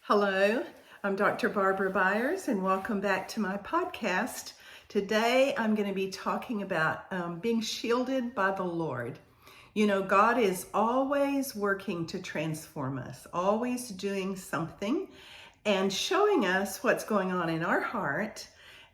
Hello, I'm Dr. Barbara Byers, and welcome back to my podcast. Today I'm going to be talking about being shielded by the Lord. You know, God is always working to transform us, always doing something and showing us what's going on in our heart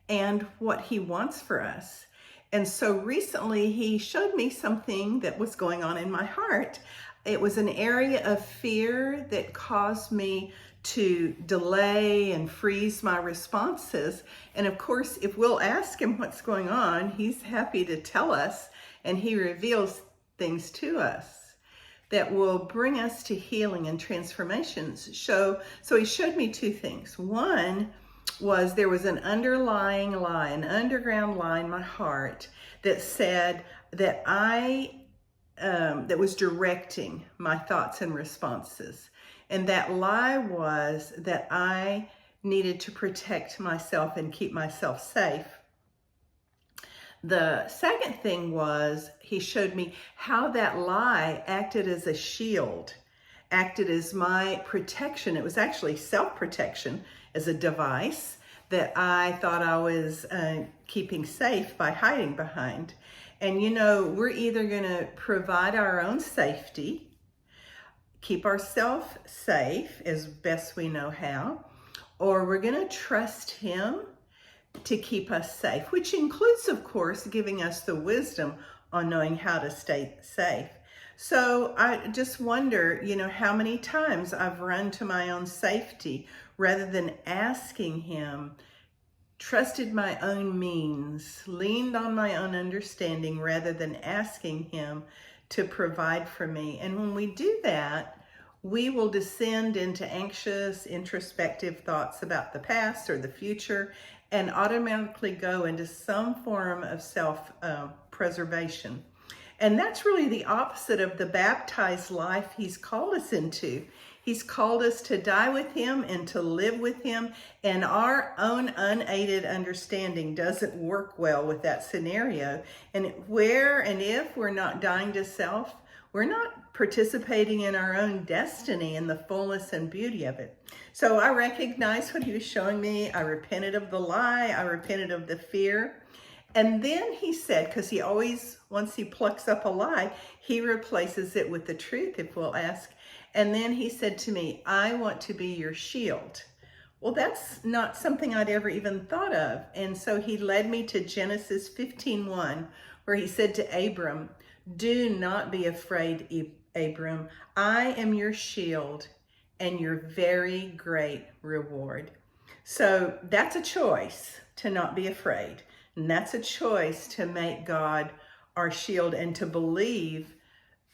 and what He wants for us. And so recently He showed me something that was going on in my heart. It was an area of fear that caused me to delay and freeze my responses. And of course, if we'll ask Him what's going on, He's happy to tell us, and He reveals things to us that will bring us to healing and transformations. So He showed me two things. One was there was an underlying lie, an underground lie in my heart that said that that was directing my thoughts and responses. And that lie was that I needed to protect myself and keep myself safe. The second thing was He showed me how that lie acted as a shield, acted as my protection. It was actually self-protection as a device that I thought I was keeping safe by hiding behind. And you know, we're either going to provide our own safety, keep ourselves safe as best we know how, or we're going to trust Him to keep us safe, which includes, of course, giving us the wisdom on knowing how to stay safe. So I just wonder, you know, how many times I've run to my own safety rather than asking Him, trusted my own means, leaned on my own understanding rather than asking Him to provide for me. And when we do that, we will descend into anxious, introspective thoughts about the past or the future and automatically go into some form of self-preservation. And that's really the opposite of the baptized life He's called us into. He's called us to die with Him and to live with Him, and our own unaided understanding doesn't work well with that scenario. And where and if we're not dying to self, we're not participating in our own destiny and the fullness and beauty of it. So I recognized what He was showing me. I repented of the lie. I repented of the fear. And then He said, because He always, once He plucks up a lie, He replaces it with the truth, if we'll ask. And then He said to me, I want to be your shield. Well, that's not something I'd ever even thought of. And so He led me to Genesis 15:1, where He said to Abram, do not be afraid, Abram. I am your shield and your very great reward. So that's a choice to not be afraid. And that's a choice to make God our shield and to believe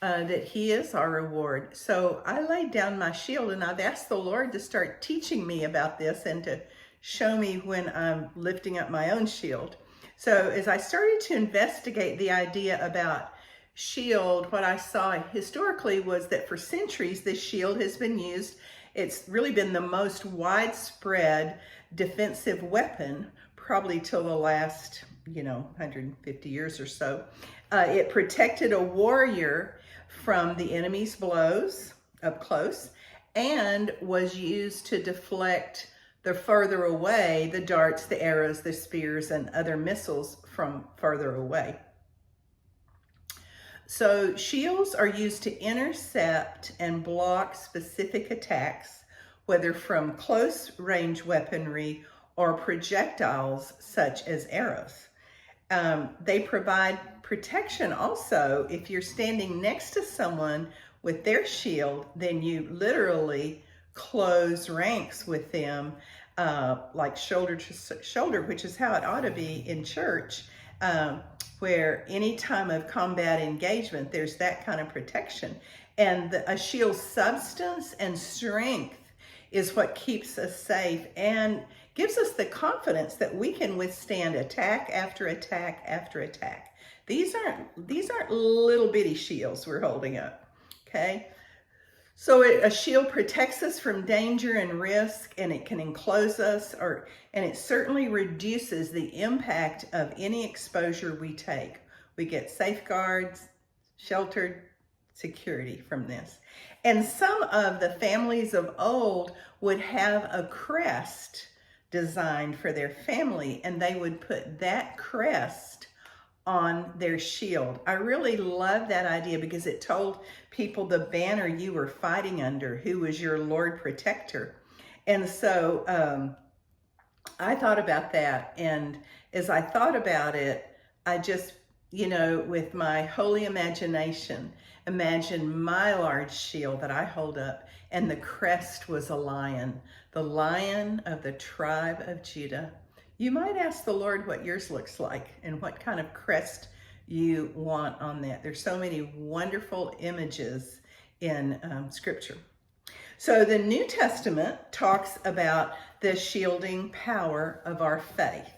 that He is our reward. So I laid down my shield and I've asked the Lord to start teaching me about this and to show me when I'm lifting up my own shield. So as I started to investigate the idea about shield, what I saw historically was that for centuries this shield has been used. It's really been the most widespread defensive weapon probably till the last 150 years or so. It protected a warrior from the enemy's blows up close and was used to deflect the further away the darts, the arrows, the spears, and other missiles from further away. So shields are used to intercept and block specific attacks, whether from close range weaponry or projectiles such as arrows. They provide protection also. If you're standing next to someone with their shield, then you literally close ranks with them, like shoulder to shoulder, which is how it ought to be in church, where any time of combat engagement, there's that kind of protection. And a shield's substance and strength is what keeps us safe and gives us the confidence that we can withstand attack after attack after attack. These aren't little bitty shields we're holding up, okay? So a shield protects us from danger and risk, and it can enclose us, and it certainly reduces the impact of any exposure we take. We get safeguards, sheltered, security from this. And some of the families of old would have a crest designed for their family, and they would put that crest on their shield. I really love that idea because it told people the banner you were fighting under, who was your Lord protector. And so I thought about that, and as I thought about it, I just, with my holy imagination, imagine my large shield that I hold up, and the crest was a lion, the Lion of the tribe of Judah. You might ask the Lord what yours looks like and what kind of crest you want on that. There's so many wonderful images in Scripture. So the New Testament talks about the shielding power of our faith.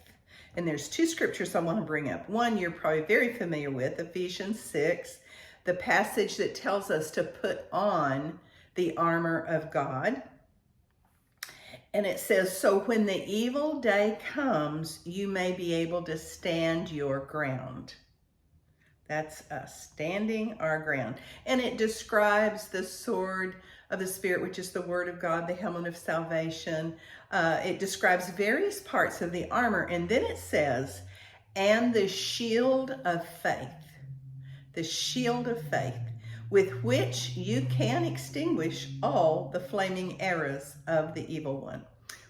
And there's two scriptures I want to bring up. One you're probably very familiar with, Ephesians 6, the passage that tells us to put on the armor of God. And it says, so when the evil day comes, you may be able to stand your ground. That's us, standing our ground. And it describes the sword of the Spirit, which is the word of God, the helmet of salvation. It describes various parts of the armor. And then it says, and the shield of faith, the shield of faith, with which you can extinguish all the flaming arrows of the evil one.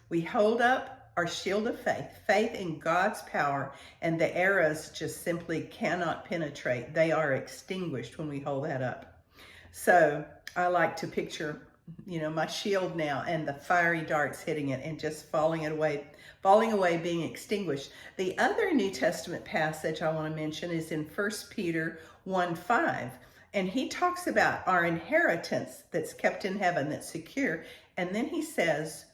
We hold up our shield of faith, faith in God's power, and the arrows just simply cannot penetrate. They are extinguished when we hold that up. So I like to picture, my shield now and the fiery darts hitting it and just falling away, being extinguished. The other New Testament passage I want to mention is in 1 Peter 1:5. And he talks about our inheritance that's kept in heaven, that's secure. And then he says,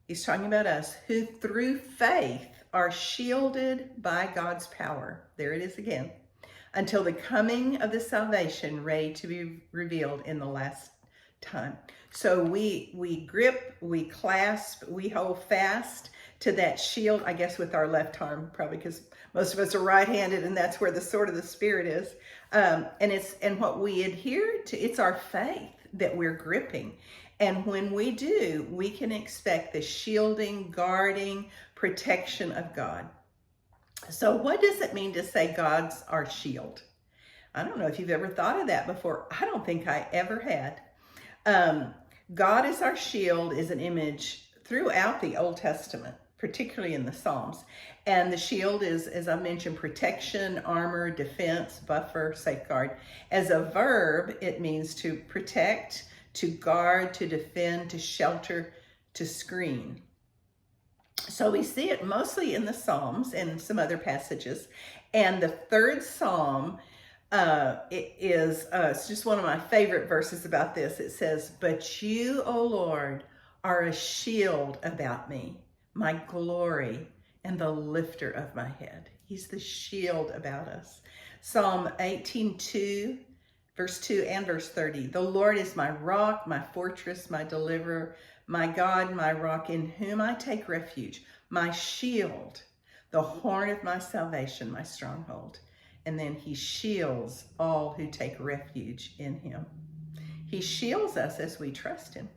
he's talking about us, who through faith are shielded by God's power. There it is again. Until the coming of the salvation ready to be revealed in the last time. So we grip, we clasp, we hold fast to that shield, I guess with our left arm, probably because most of us are right-handed, and that's where the sword of the Spirit is. And what we adhere to, it's our faith that we're gripping. And when we do, we can expect the shielding, guarding, protection of God. So what does it mean to say God's our shield? I don't know if you've ever thought of that before. I don't think I ever had. God is our shield is an image throughout the Old Testament, particularly in the Psalms. And the shield is, as I mentioned, protection, armor, defense, buffer, safeguard. As a verb, it means to protect, to guard, to defend, to shelter, to screen. So we see it mostly in the Psalms and some other passages. And the third Psalm, it's just one of my favorite verses about this. It says, but you, O Lord, are a shield about me, my glory, and the lifter of my head. He's the shield about us. Psalm 18:2, verse 2 and verse 30. The Lord is my rock, my fortress, my deliverer, my God, my rock, in whom I take refuge, my shield, the horn of my salvation, my stronghold. And then he shields all who take refuge in him. He shields us as we trust him.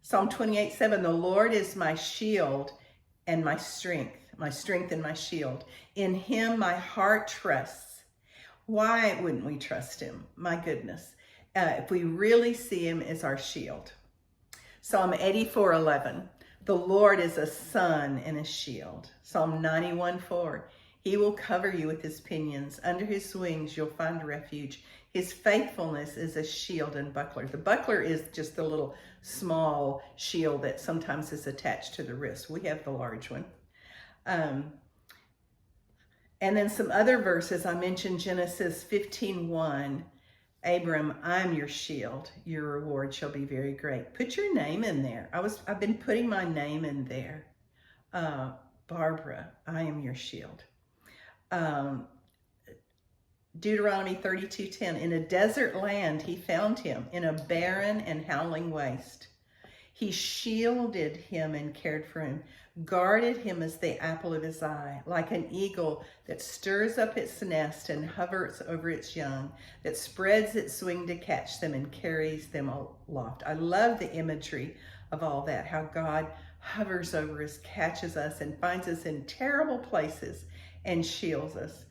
Psalm 28:7, the Lord is my shield and my strength and my shield. In him my heart trusts. Why wouldn't we trust him? My goodness. If we really see him as our shield. Psalm 84:11, the Lord is a sun and a shield. Psalm 91:4, he will cover you with his pinions. Under his wings you'll find refuge. His faithfulness is a shield and buckler. The buckler is just the little small shield that sometimes is attached to the wrist. We have the large one. And then some other verses. I mentioned Genesis 15:1. Abram, I'm your shield. Your reward shall be very great. Put your name in there. I've been putting my name in there. Barbara, I am your shield. Deuteronomy 32:10. In a desert land he found him, in a barren and howling waste. He shielded him and cared for him, guarded him as the apple of his eye, like an eagle that stirs up its nest and hovers over its young, that spreads its wing to catch them and carries them aloft. I love the imagery of all that, how God hovers over us, catches us, and finds us in terrible places and shields us.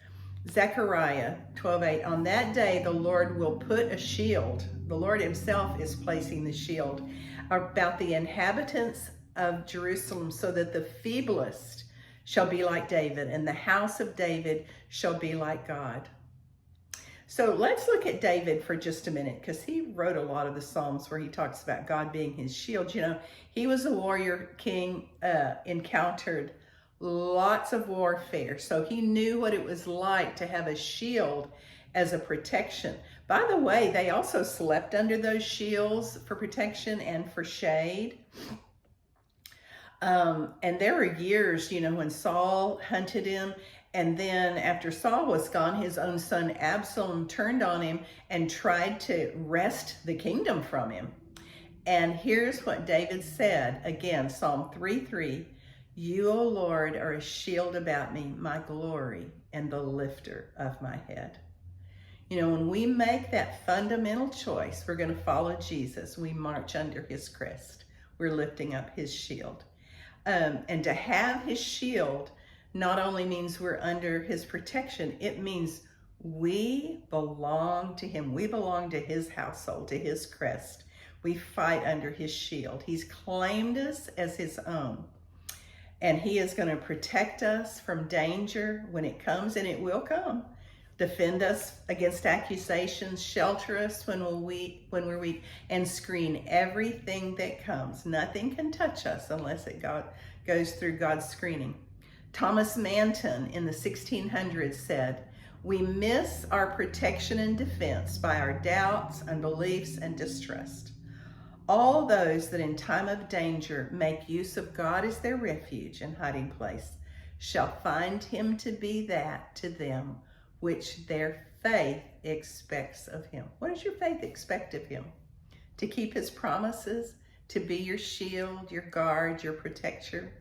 Zechariah 12:8, on that day the Lord will put a shield. The Lord himself is placing the shield about the inhabitants of Jerusalem, so that the feeblest shall be like David, and the house of David shall be like God. So let's look at David for just a minute, because he wrote a lot of the Psalms where he talks about God being his shield. You know, he was a warrior king, encountered lots of warfare, so he knew what it was like to have a shield as a protection. By the way, they also slept under those shields for protection and for shade. And there were years, you know, when Saul hunted him, and then after Saul was gone, his own son Absalom turned on him and tried to wrest the kingdom from him. And here's what David said, again, Psalm 3:3, you, O Lord, are a shield about me, my glory, and the lifter of my head. You know, when we make that fundamental choice, we're going to follow Jesus. We march under his crest. We're lifting up his shield. And to have his shield not only means we're under his protection, it means we belong to him. We belong to his household, to his crest. We fight under his shield. He's claimed us as his own. And he is going to protect us from danger when it comes, and it will come. Defend us against accusations, shelter us when we're weak, and screen everything that comes. Nothing can touch us unless it goes through God's screening. Thomas Manton in the 1600s said, we miss our protection and defense by our doubts, unbeliefs, and distrust. All those that in time of danger make use of God as their refuge and hiding place shall find him to be that to them which their faith expects of him. What does your faith expect of him? To keep his promises, to be your shield, your guard, your protector.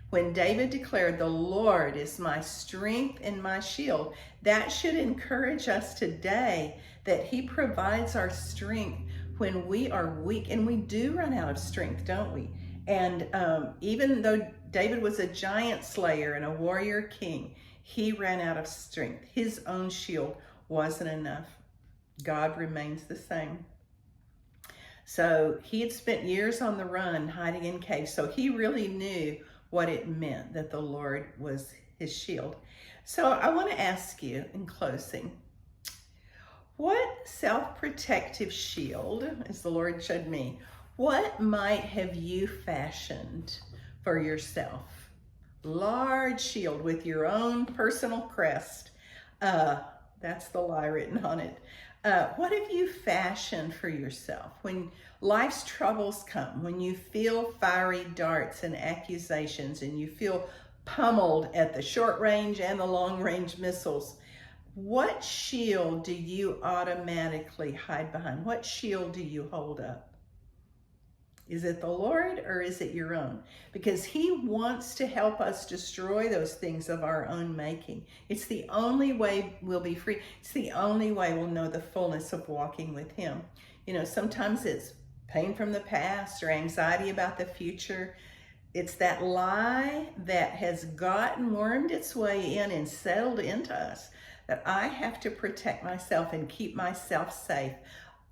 When David declared, the Lord is my strength and my shield, that should encourage us today that he provides our strength when we are weak, and we do run out of strength, don't we? And even though David was a giant slayer and a warrior king, he ran out of strength. His own shield wasn't enough. God remains the same. So he had spent years on the run, hiding in caves. So he really knew what it meant that the Lord was his shield. So I want to ask you in closing, what self-protective shield, as the Lord showed me, what might have you fashioned for yourself? Large shield with your own personal crest. That's the lie written on it. What have you fashioned for yourself when life's troubles come, when you feel fiery darts and accusations and you feel pummeled at the short range and the long range missiles? What shield do you automatically hide behind? What shield do you hold up? Is it the Lord or is it your own? Because he wants to help us destroy those things of our own making. It's the only way we'll be free. It's the only way we'll know the fullness of walking with him. You know, sometimes it's pain from the past or anxiety about the future. It's that lie that has wormed its way in and settled into us, that I have to protect myself and keep myself safe.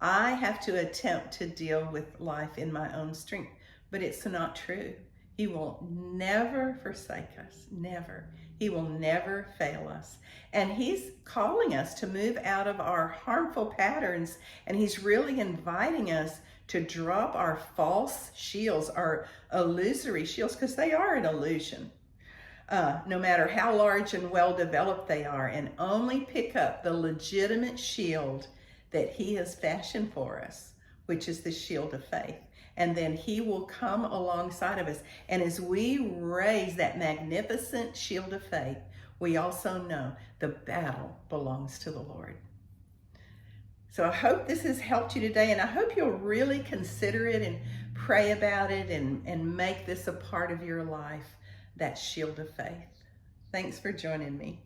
I have to attempt to deal with life in my own strength, but it's not true. He will never forsake us, never. He will never fail us. And he's calling us to move out of our harmful patterns, and he's really inviting us to drop our false shields, our illusory shields, because they are an illusion. No matter how large and well-developed they are, and only pick up the legitimate shield that he has fashioned for us, which is the shield of faith. And then he will come alongside of us. And as we raise that magnificent shield of faith, we also know the battle belongs to the Lord. So I hope this has helped you today, and I hope you'll really consider it and pray about it and make this a part of your life, that shield of faith. Thanks for joining me.